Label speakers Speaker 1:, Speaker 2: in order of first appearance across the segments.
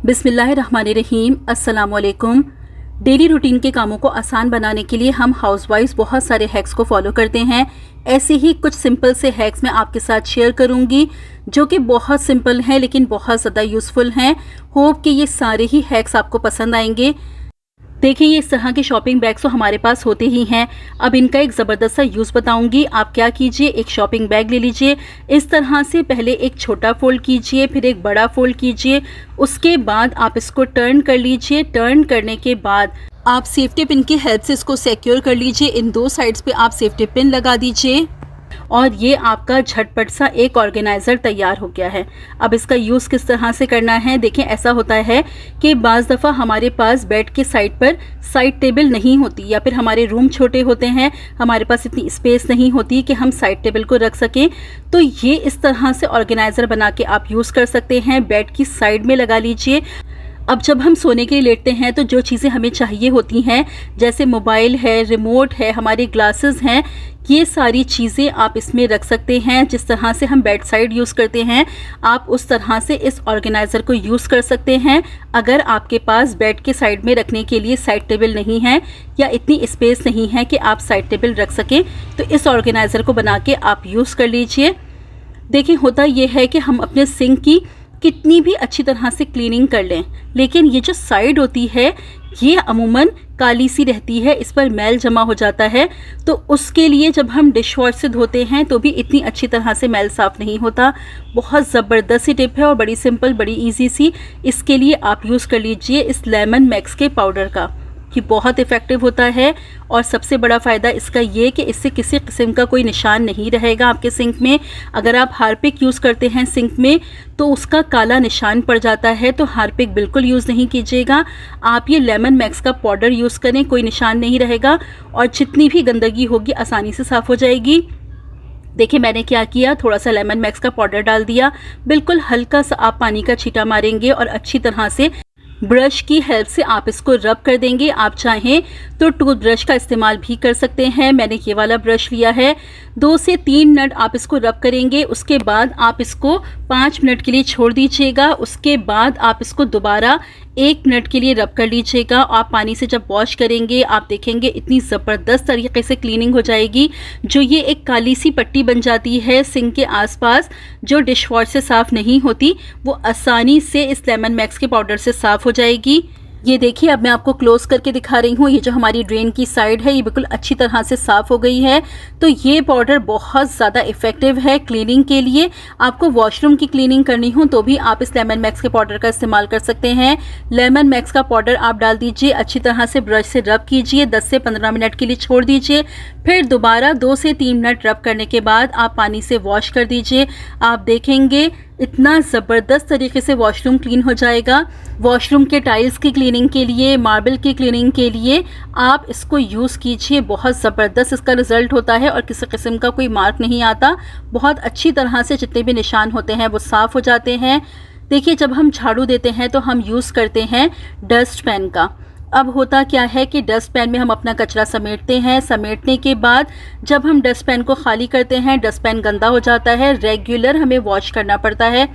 Speaker 1: बिस्मिल्लाहिर्रहमानिर्रहीम। अस्सलामुअलैकुम। Daily routine के कामों को आसान बनाने के लिए हम हाउसवाइफ्स बहुत सारे हैक्स को फॉलो करते हैं। ऐसे ही कुछ सिंपल से हैक्स मैं आपके साथ शेयर करूंगी जो कि बहुत सिंपल हैं लेकिन बहुत ज़्यादा यूज़फुल हैं। होप कि ये सारे ही हैक्स आपको पसंद आएंगे। देखिए, ये इस तरह के शॉपिंग बैग्स तो हमारे पास होते ही हैं। अब इनका एक ज़बरदस्त सा यूज़ बताऊंगी। आप क्या कीजिए, एक शॉपिंग बैग ले लीजिए। इस तरह से पहले एक छोटा फोल्ड कीजिए, फिर एक बड़ा फोल्ड कीजिए। उसके बाद आप इसको टर्न कर लीजिए। टर्न करने के बाद आप सेफ्टी पिन की हेल्प से इसको सिक्योर कर लीजिए। इन दो साइड्स पे आप सेफ्टी पिन लगा दीजिए और ये आपका झटपट सा एक ऑर्गेनाइज़र तैयार हो गया है। अब इसका यूज़ किस तरह से करना है, देखें। ऐसा होता है कि बाज़ दफ़ा हमारे पास बेड के साइड पर साइड टेबल नहीं होती या फिर हमारे रूम छोटे होते हैं, हमारे पास इतनी स्पेस नहीं होती कि हम साइड टेबल को रख सकें। तो ये इस तरह से ऑर्गेनाइज़र बना के आप यूज़ कर सकते हैं। बेड की साइड में लगा लीजिए। अब जब हम सोने के लिए लेटते हैं तो जो चीज़ें हमें चाहिए होती हैं, जैसे मोबाइल है, रिमोट है, हमारे ग्लासेस हैं, ये सारी चीज़ें आप इसमें रख सकते हैं। जिस तरह से हम बेड साइड यूज़ करते हैं, आप उस तरह से इस ऑर्गेनाइज़र को यूज़ कर सकते हैं। अगर आपके पास बेड के साइड में रखने के लिए साइड टेबल नहीं है या इतनी स्पेस नहीं है कि आप साइड टेबल रख सकें, तो इस ऑर्गेनाइज़र को बना के आप यूज़ कर लीजिए। देखिए, होता ये है कि हम अपने सिंक की कितनी भी अच्छी तरह से क्लीनिंग कर लें, लेकिन ये जो साइड होती है ये अमूमन काली सी रहती है, इस पर मैल जमा हो जाता है। तो उसके लिए जब हम डिश वॉश से धोते हैं तो भी इतनी अच्छी तरह से मैल साफ़ नहीं होता। बहुत ज़बरदस्त सी टिप है और बड़ी सिंपल, बड़ी इजी सी। इसके लिए आप यूज़ कर लीजिए इस लेमन मैक्स के पाउडर का। ये बहुत इफ़ेक्टिव होता है और सबसे बड़ा फ़ायदा इसका ये कि इससे किसी किस्म का कोई निशान नहीं रहेगा आपके सिंक में। अगर आप हार्पिक यूज़ करते हैं सिंक में तो उसका काला निशान पड़ जाता है, तो हार्पिक बिल्कुल यूज़ नहीं कीजिएगा। आप ये लेमन मैक्स का पाउडर यूज़ करें, कोई निशान नहीं रहेगा और जितनी भी गंदगी होगी आसानी से साफ़ हो जाएगी। देखिए, मैंने क्या किया, थोड़ा सा लेमन मैक्स का पाउडर डाल दिया। बिल्कुल हल्का सा आप पानी का छींटा मारेंगे और अच्छी तरह से ब्रश की हेल्प से आप इसको रब कर देंगे। आप चाहें तो टूथ ब्रश का इस्तेमाल भी कर सकते हैं। मैंने ये वाला ब्रश लिया है। 2 से 3 मिनट आप इसको रब करेंगे। उसके बाद आप इसको 5 मिनट के लिए छोड़ दीजिएगा। उसके बाद आप इसको दोबारा 1 मिनट के लिए रब कर लीजिएगा। आप पानी से जब वॉश करेंगे आप देखेंगे इतनी ज़बरदस्त तरीके से क्लीनिंग हो जाएगी। जो ये एक काली सी पट्टी बन जाती है सिंक के आसपास जो डिश वॉश से साफ़ नहीं होती, वो आसानी से इस लेमन मैक्स के पाउडर से साफ़ हो जाएगी। ये देखिए, अब मैं आपको क्लोज करके दिखा रही हूँ। ये जो हमारी ड्रेन की साइड है ये बिल्कुल अच्छी तरह से साफ़ हो गई है। तो ये पाउडर बहुत ज़्यादा इफ़ेक्टिव है क्लीनिंग के लिए। आपको वॉशरूम की क्लीनिंग करनी हो तो भी आप इस लेमन मैक्स के पाउडर का इस्तेमाल कर सकते हैं। लेमन मैक्स का पाउडर आप डाल दीजिए, अच्छी तरह से ब्रश से रब कीजिए, 10 से 15 मिनट के लिए छोड़ दीजिए। फिर दोबारा 2 से 3 मिनट रब करने के बाद आप पानी से वॉश कर दीजिए। आप देखेंगे इतना ज़बरदस्त तरीके से वॉशरूम क्लीन हो जाएगा। वॉशरूम के टाइल्स की क्लीनिंग के लिए, मार्बल की क्लीनिंग के लिए आप इसको यूज़ कीजिए। बहुत ज़बरदस्त इसका रिज़ल्ट होता है और किसी किस्म का कोई मार्क नहीं आता। बहुत अच्छी तरह से जितने भी निशान होते हैं वो साफ़ हो जाते हैं। देखिए, जब हम झाड़ू देते हैं तो हम यूज़ करते हैं डस्ट पैन का। अब होता क्या है कि डस्ट पैन में हम अपना कचरा समेटते हैं। समेटने के बाद जब हम डस्ट पैन को खाली करते हैं, डस्ट पैन गंदा हो जाता है। रेगुलर हमें वॉश करना पड़ता है।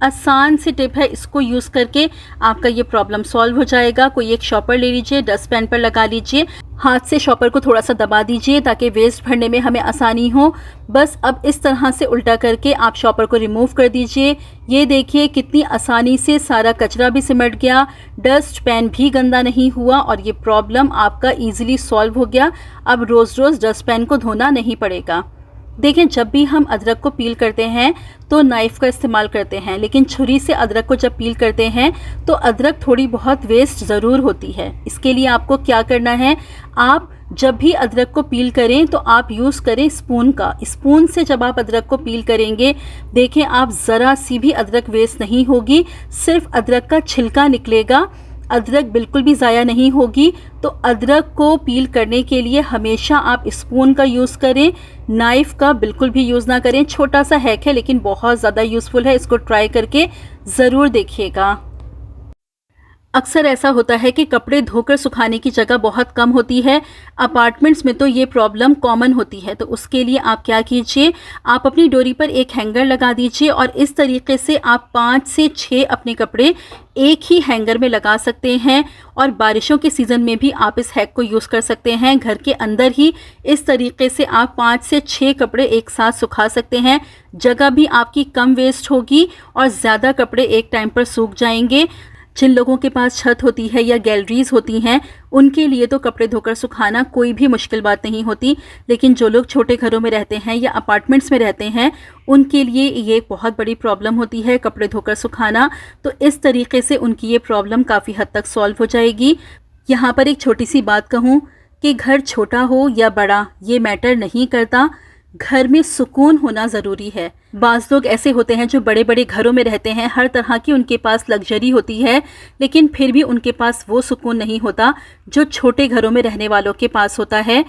Speaker 1: आसान सी टिप है, इसको यूज़ करके आपका ये प्रॉब्लम सॉल्व हो जाएगा। कोई एक शॉपर ले लीजिए, डस्ट पैन पर लगा लीजिए, हाथ से शॉपर को थोड़ा सा दबा दीजिए ताकि वेस्ट भरने में हमें आसानी हो। बस अब इस तरह से उल्टा करके आप शॉपर को रिमूव कर दीजिए। ये देखिए कितनी आसानी से सारा कचरा भी सिमट गया, डस्ट पैन भी गंदा नहीं हुआ और ये प्रॉब्लम आपका ईजिली सॉल्व हो गया। अब रोज़ रोज़ डस्ट पैन को धोना नहीं पड़ेगा। देखें, जब भी हम अदरक को पील करते हैं तो नाइफ़ का इस्तेमाल करते हैं, लेकिन छुरी से अदरक को जब पील करते हैं तो अदरक थोड़ी बहुत वेस्ट ज़रूर होती है। इसके लिए आपको क्या करना है, आप जब भी अदरक को पील करें तो आप यूज़ करें स्पून का। स्पून से जब आप अदरक को पील करेंगे, देखें आप ज़रा सी भी अदरक वेस्ट नहीं होगी, सिर्फ अदरक का छिलका निकलेगा। अदरक बिल्कुल भी ज़ाया नहीं होगी। तो अदरक को पील करने के लिए हमेशा आप स्पून का यूज़ करें, नाइफ़ का बिल्कुल भी यूज़ ना करें। छोटा सा हैक है लेकिन बहुत ज़्यादा यूज़फुल है, इसको ट्राई करके ज़रूर देखिएगा। अक्सर ऐसा होता है कि कपड़े धोकर सुखाने की जगह बहुत कम होती है। अपार्टमेंट्स में तो ये प्रॉब्लम कॉमन होती है। तो उसके लिए आप क्या कीजिए, आप अपनी डोरी पर एक हैंगर लगा दीजिए और इस तरीके से आप 5 से 6 अपने कपड़े एक ही हैंगर में लगा सकते हैं। और बारिशों के सीज़न में भी आप इस हैक को यूज़ कर सकते हैं। घर के अंदर ही इस तरीके से आप 5 से 6 कपड़े एक साथ सुखा सकते हैं। जगह भी आपकी कम वेस्ट होगी और ज़्यादा कपड़े एक टाइम पर सूख जाएंगे। जिन लोगों के पास छत होती है या गैलरीज होती हैं, उनके लिए तो कपड़े धोकर सुखाना कोई भी मुश्किल बात नहीं होती, लेकिन जो लोग छोटे घरों में रहते हैं या अपार्टमेंट्स में रहते हैं, उनके लिए ये बहुत बड़ी प्रॉब्लम होती है कपड़े धोकर सुखाना। तो इस तरीके से उनकी ये प्रॉब्लम काफ़ी हद तक सॉल्व हो जाएगी। यहाँ पर एक छोटी सी बात कहूँ कि घर छोटा हो या बड़ा ये मैटर नहीं करता, घर में सुकून होना ज़रूरी है। बाज़ लोग ऐसे होते हैं जो बड़े बड़े घरों में रहते हैं, हर तरह की उनके पास लग्जरी होती है, लेकिन फिर भी उनके पास वो सुकून नहीं होता जो छोटे घरों में रहने वालों के पास होता है।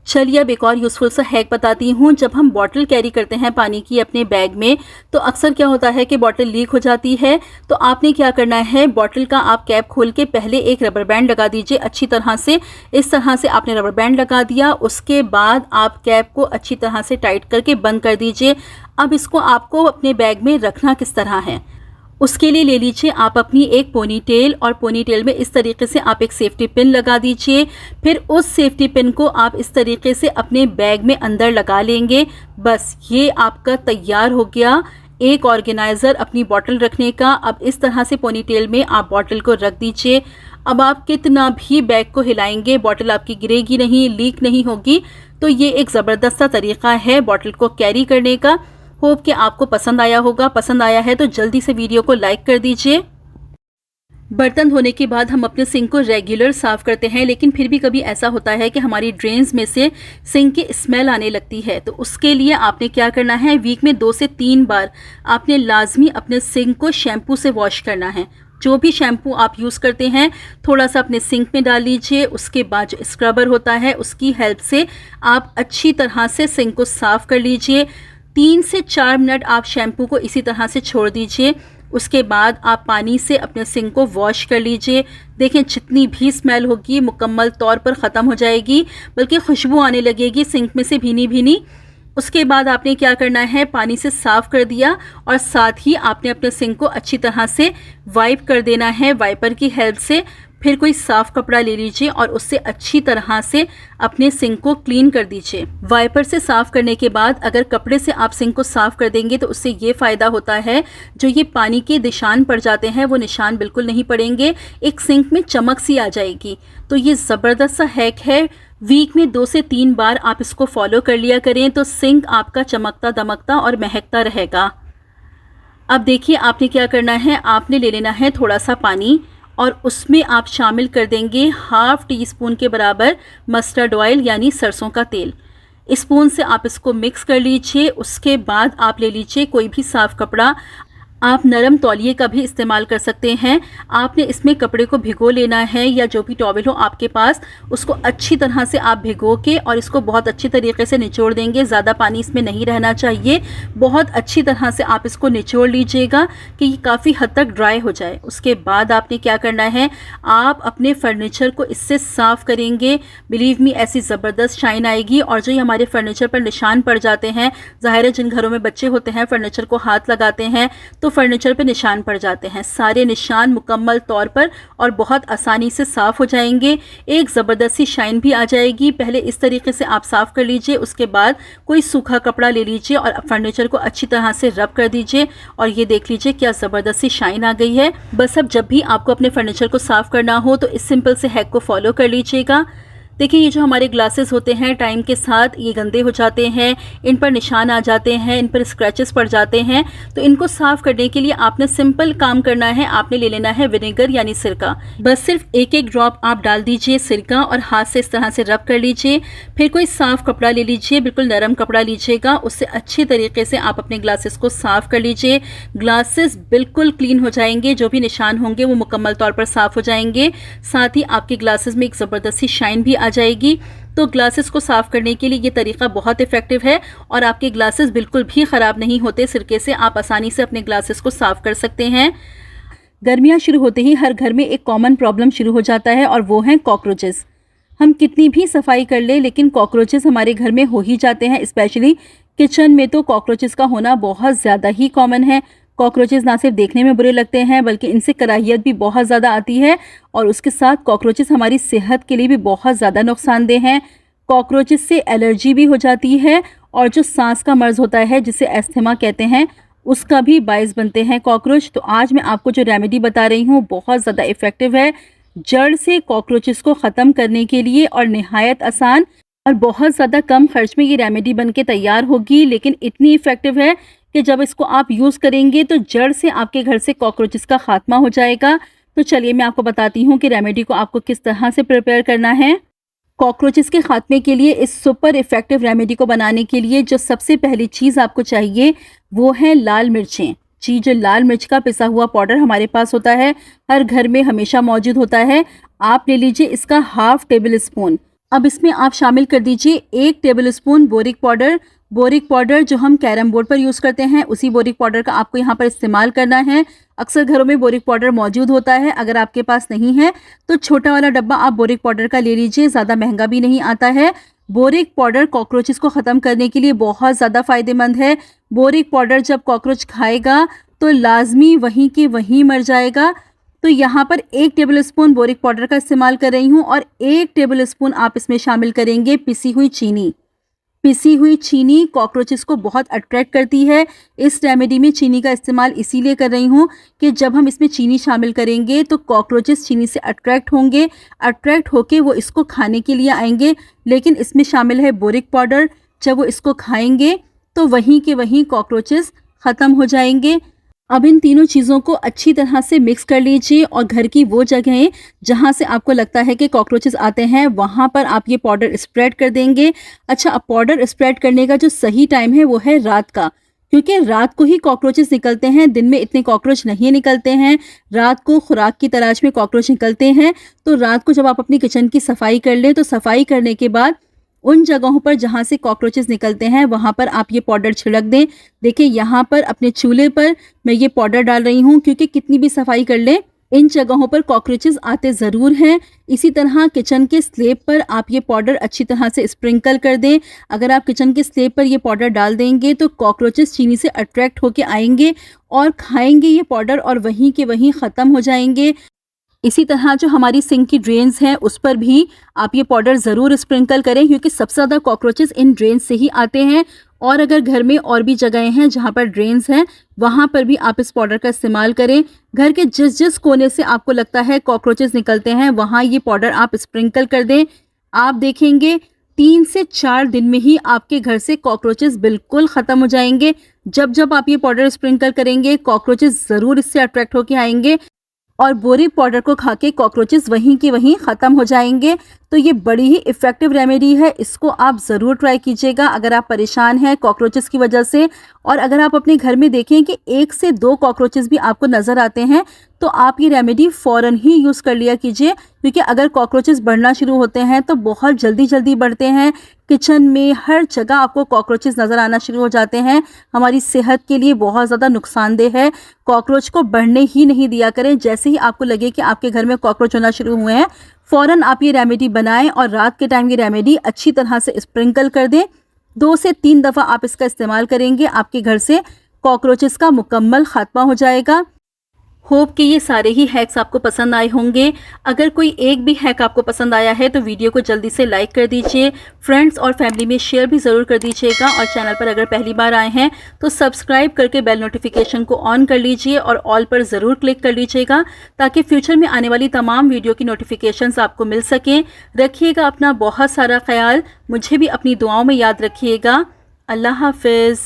Speaker 1: चलिए अब एक और यूज़फुल सा हैक बताती हूँ। जब हम बॉटल कैरी करते हैं पानी की अपने बैग में, तो अक्सर क्या होता है कि बॉटल लीक हो जाती है। तो आपने क्या करना है, बॉटल का आप कैप खोल के पहले एक रबर बैंड लगा दीजिए अच्छी तरह से। इस तरह से आपने रबर बैंड लगा दिया, उसके बाद आप कैप को अच्छी तरह से टाइट करके बंद कर दीजिए। अब इसको आपको अपने बैग में रखना किस तरह है, उसके लिए ले लीजिए आप अपनी एक पोनीटेल, और पोनीटेल में इस तरीके से आप एक सेफ्टी पिन लगा दीजिए। फिर उस सेफ्टी पिन को आप इस तरीके से अपने बैग में अंदर लगा लेंगे। बस ये आपका तैयार हो गया एक ऑर्गेनाइज़र अपनी बॉटल रखने का। अब इस तरह से पोनीटेल में आप बॉटल को रख दीजिए। अब आप कितना भी बैग को हिलाएंगे, बॉटल आपकी गिरेगी नहीं, लीक नहीं होगी। तो ये एक ज़बरदस्त सा तरीका है बॉटल को कैरी करने का। होप कि आपको पसंद आया होगा। पसंद आया है तो जल्दी से वीडियो को लाइक कर दीजिए। बर्तन धोने के बाद हम अपने सिंक को रेगुलर साफ़ करते हैं, लेकिन फिर भी कभी ऐसा होता है कि हमारी ड्रेन्स में से सिंक की स्मेल आने लगती है। तो उसके लिए आपने क्या करना है, वीक में 2 से 3 बार आपने लाजमी अपने सिंक को शैम्पू से वॉश करना है। जो भी शैम्पू आप यूज़ करते हैं थोड़ा सा अपने सिंक में डाल लीजिए। उसके बाद जो स्क्रबर होता है उसकी हेल्प से आप अच्छी तरह से सिंक को साफ़ कर लीजिए। 3 से 4 मिनट आप शैम्पू को इसी तरह से छोड़ दीजिए। उसके बाद आप पानी से अपने सिंक को वॉश कर लीजिए। देखें जितनी भी स्मेल होगी मुकम्मल तौर पर ख़त्म हो जाएगी, बल्कि खुशबू आने लगेगी सिंक में से भीनी भीनी। उसके बाद आपने क्या करना है, पानी से साफ़ कर दिया और साथ ही आपने अपने सिंक को अच्छी तरह से वाइप कर देना है वाइपर की हेल्प से। फिर कोई साफ़ कपड़ा ले लीजिए और उससे अच्छी तरह से अपने सिंक को क्लीन कर दीजिए। वाइपर से साफ़ करने के बाद अगर कपड़े से आप सिंक को साफ़ कर देंगे तो उससे ये फ़ायदा होता है, जो ये पानी के निशान पड़ जाते हैं वो निशान बिल्कुल नहीं पड़ेंगे, एक सिंक में चमक सी आ जाएगी। तो ये ज़बरदस्त सा हैक है। वीक में 2 से 3 बार आप इसको फॉलो कर लिया करें तो सिंक आपका चमकता दमकता और महकता रहेगा। अब देखिए आपने क्या करना है, आपने ले लेना है थोड़ा सा पानी और उसमें आप शामिल कर देंगे ½ टीस्पून के बराबर मस्टर्ड ऑयल यानी सरसों का तेल। स्पून से आप इसको मिक्स कर लीजिए। उसके बाद आप ले लीजिए कोई भी साफ़ कपड़ा, आप नरम तौलिए का भी इस्तेमाल कर सकते हैं। आपने इसमें कपड़े को भिगो लेना है या जो भी टॉवल हो आपके पास, उसको अच्छी तरह से आप भिगो के और इसको बहुत अच्छी तरीके से निचोड़ देंगे। ज़्यादा पानी इसमें नहीं रहना चाहिए। बहुत अच्छी तरह से आप इसको निचोड़ लीजिएगा कि ये काफ़ी हद तक ड्राई हो जाए। उसके बाद आपने क्या करना है, आप अपने फर्नीचर को इससे साफ़ करेंगे। बिलीव मी ऐसी ज़बरदस्त शाइन आएगी। और जो ये हमारे फर्नीचर पर निशान पड़ जाते हैं, ज़ाहिर है जिन घरों में बच्चे होते हैं फर्नीचर को हाथ लगाते हैं तो फर्नीचर पे निशान पड़ जाते हैं। सारे निशान मुकम्मल तौर पर और बहुत आसानी से साफ़ हो जाएंगे। एक ज़बरदस्त सी शाइन भी आ जाएगी। पहले इस तरीके से आप साफ़ कर लीजिए। उसके बाद कोई सूखा कपड़ा ले लीजिए और फर्नीचर को अच्छी तरह से रब कर दीजिए और ये देख लीजिए क्या ज़बरदस्त सी शाइन आ गई है। बस अब जब भी आपको अपने फर्नीचर को साफ़ करना हो तो इस सिंपल से हैक को फॉलो कर लीजिएगा। देखिए ये जो हमारे ग्लासेस होते हैं टाइम के साथ ये गंदे हो जाते हैं, इन पर निशान आ जाते हैं, इन पर स्क्रैचेस पड़ जाते हैं। तो इनको साफ़ करने के लिए आपने सिंपल काम करना है, आपने ले लेना है विनेगर यानी सिरका। बस सिर्फ एक ड्रॉप आप डाल दीजिए सिरका और हाथ से इस तरह से रब कर लीजिए। फिर कोई साफ़ कपड़ा ले लीजिए, बिल्कुल नरम कपड़ा लीजिएगा, उससे अच्छी तरीके से आप अपने ग्लासेस को साफ़ कर लीजिए। ग्लासेस बिल्कुल क्लीन हो जाएंगे, जो भी निशान होंगे वो मुकम्मल तौर पर साफ़ हो जाएंगे। साथ ही आपके ग्लासेस में एक ज़बरदस्त सी शाइन भी आ जाएगी। तो ग्लासेस को साफ़ करने के लिए ये तरीका बहुत इफ़ेक्टिव है और आपके ग्लासेस बिल्कुल भी ख़राब नहीं होते। सिरके से आप आसानी से अपने ग्लासेस को साफ़ कर सकते हैं। गर्मियाँ शुरू होते ही हर घर में एक कॉमन प्रॉब्लम शुरू हो जाता है और वो हैं कॉकरोचेस। हम कितनी भी सफाई कर ले लेकिन कॉकरोचेस हमारे घर में हो ही जाते हैं। स्पेशली किचन में तो कॉकरोचेस का होना बहुत ज़्यादा ही कॉमन है। कॉकरोचेस ना सिर्फ देखने में बुरे लगते हैं बल्कि इनसे कराहियत भी बहुत ज़्यादा आती है और उसके साथ कॉकरोचेस हमारी सेहत के लिए भी बहुत ज़्यादा नुकसानदेह हैं। कॉकरोचेस से एलर्जी भी हो जाती है और जो सांस का मर्ज़ होता है जिसे एस्थमा कहते हैं उसका भी बायस बनते हैं कॉकरोच। तो आज मैं आपको जो रेमेडी बता रही हूँ बहुत ज़्यादा इफ़ेक्टिव है जड़ से कॉकरोचेस को ख़त्म करने के लिए और निहायत आसान और बहुत ज़्यादा कम खर्च में ये रेमेडी बन के तैयार होगी। लेकिन इतनी इफ़ेक्टिव है कि जब इसको आप यूज़ करेंगे तो जड़ से आपके घर से कॉकरोचेस का खात्मा हो जाएगा। तो चलिए मैं आपको बताती हूँ कि रेमेडी को आपको किस तरह से प्रिपेयर करना है। कॉकरोचेस के खात्मे के लिए इस सुपर इफ़ेक्टिव रेमेडी को बनाने के लिए जो सबसे पहली चीज़ आपको चाहिए वो है लाल मिर्चें। जी, जो लाल मिर्च का पिसा हुआ पाउडर हमारे पास होता है, हर घर में हमेशा मौजूद होता है। आप ले लीजिए इसका हाफ टेबल स्पून। अब इसमें आप शामिल कर दीजिए 1 table spoon boric powder. Boric powder जो हम कैरम बोर्ड पर यूज़ करते हैं उसी बोरिक पाउडर का आपको यहाँ पर इस्तेमाल करना है। अक्सर घरों में बोरिक पाउडर मौजूद होता है। अगर आपके पास नहीं है तो छोटा वाला डब्बा आप बोरिक पाउडर का ले लीजिए, ज़्यादा महंगा भी नहीं आता है। बोरिक पाउडर कॉकरोचेस को ख़त्म करने के लिए बहुत ज़्यादा फ़ायदेमंद है। बोरिक पाउडर जब कॉकरोच खाएगा तो लाजमी वहीं के वहीं मर जाएगा। तो यहाँ पर 1 टेबल स्पून बोरिक पाउडर का इस्तेमाल कर रही हूँ और 1 टेबल स्पून आप इसमें शामिल करेंगे पिसी हुई चीनी। पिसी हुई चीनी कॉकरोचेस को बहुत अट्रैक्ट करती है। इस रेमेडी में चीनी का इस्तेमाल इसीलिए कर रही हूँ कि जब हम इसमें चीनी शामिल करेंगे तो कॉकरोचेस चीनी से अट्रैक्ट होंगे, अट्रैक्ट होके वो इसको खाने के लिए आएंगे। लेकिन इसमें शामिल है बोरिक पाउडर, जब वो इसको खाएंगे तो वहीं के वहीं कॉकरोचेस ख़त्म हो जाएंगे। अब इन तीनों चीज़ों को अच्छी तरह से मिक्स कर लीजिए और घर की वो जगहें जहाँ से आपको लगता है कि कॉकरोचेस आते हैं वहाँ पर आप ये पाउडर स्प्रेड कर देंगे। अच्छा, अब पाउडर स्प्रेड करने का जो सही टाइम है वो है रात का, क्योंकि रात को ही कॉकरोचेस निकलते हैं, दिन में इतने कॉकरोच नहीं निकलते हैं। रात को खुराक की तलाश में कॉकरोच निकलते हैं। तो रात को जब आप अपनी किचन की सफाई कर लें तो सफाई करने के बाद उन जगहों पर जहाँ से कॉकरोचेस निकलते हैं वहाँ पर आप ये पाउडर छिड़क दें। देखिए यहाँ पर अपने चूल्हे पर मैं ये पाउडर डाल रही हूँ, क्योंकि कितनी भी सफाई कर लें इन जगहों पर कॉकरोचेस आते ज़रूर हैं। इसी तरह किचन के स्लेब पर आप ये पाउडर अच्छी तरह से स्प्रिंकल कर दें। अगर आप किचन के स्लेब पर ये पाउडर डाल देंगे तो कॉकरोचेस चीनी से अट्रैक्ट होकर आएंगे और खाएंगे ये पाउडर और वहीं के वहीं ख़त्म हो जाएंगे। इसी तरह जो हमारी सिंक की ड्रेन्स हैं उस पर भी आप ये पाउडर ज़रूर स्प्रिंकल करें, क्योंकि सबसे ज़्यादा कॉकरोचेस इन ड्रेन्स से ही आते हैं। और अगर घर में और भी जगहें हैं जहाँ पर ड्रेन्स हैं वहाँ पर भी आप इस पाउडर का इस्तेमाल करें। घर के जिस जिस कोने से आपको लगता है कॉकरोचेस निकलते हैं वहाँ ये पाउडर आप स्प्रिंकल कर दें। आप देखेंगे 3 से 4 दिन में ही आपके घर से कॉकरोचेस बिल्कुल ख़त्म हो जाएंगे। जब जब आप ये पाउडर स्प्रिंकल करेंगे कॉकरोचेस ज़रूर इससे अट्रैक्ट होकर आएंगे और बोरिक पाउडर को खा के कॉकरोचेस वहीं के वहीं ख़त्म हो जाएंगे। तो ये बड़ी ही इफ़ेक्टिव रेमेडी है, इसको आप ज़रूर ट्राई कीजिएगा अगर आप परेशान हैं कॉकरोचेस की वजह से। और अगर आप अपने घर में देखें कि 1 से 2 कॉकरोचेस भी आपको नज़र आते हैं तो आप ये रेमेडी फ़ौरन ही यूज़ कर लिया कीजिए, क्योंकि अगर कॉकरोचेस बढ़ना शुरू होते हैं तो बहुत जल्दी जल्दी बढ़ते हैं। किचन में हर जगह आपको कॉकरोचेस नज़र आना शुरू हो जाते हैं। हमारी सेहत के लिए बहुत ज़्यादा नुकसानदेह है। कॉकरोच को बढ़ने ही नहीं दिया करें। जैसे ही आपको लगे कि आपके घर में कॉकरोच होना शुरू हुए हैं फ़ौरन आप ये रेमेडी बनाएं और रात के टाइम ये रेमेडी अच्छी तरह से स्प्रिंकल कर दें। 2 से 3 दफ़ा आप इसका इस्तेमाल करेंगे, आपके घर से कॉकरोचेस का मुकम्मल खात्मा हो जाएगा। होप कि ये सारे ही हैक्स आपको पसंद आए होंगे। अगर कोई एक भी हैक आपको पसंद आया है तो वीडियो को जल्दी से लाइक कर दीजिए, फ्रेंड्स और फैमिली में शेयर भी ज़रूर कर दीजिएगा। और चैनल पर अगर पहली बार आए हैं तो सब्सक्राइब करके बेल नोटिफिकेशन को ऑन कर लीजिए और ऑल पर ज़रूर क्लिक कर लीजिएगा, ताकि फ्यूचर में आने वाली तमाम वीडियो की नोटिफिकेशंस आपको मिल सकें। रखिएगा अपना बहुत सारा ख्याल, मुझे भी अपनी दुआओं में याद रखिएगा। अल्लाह हाफिज़।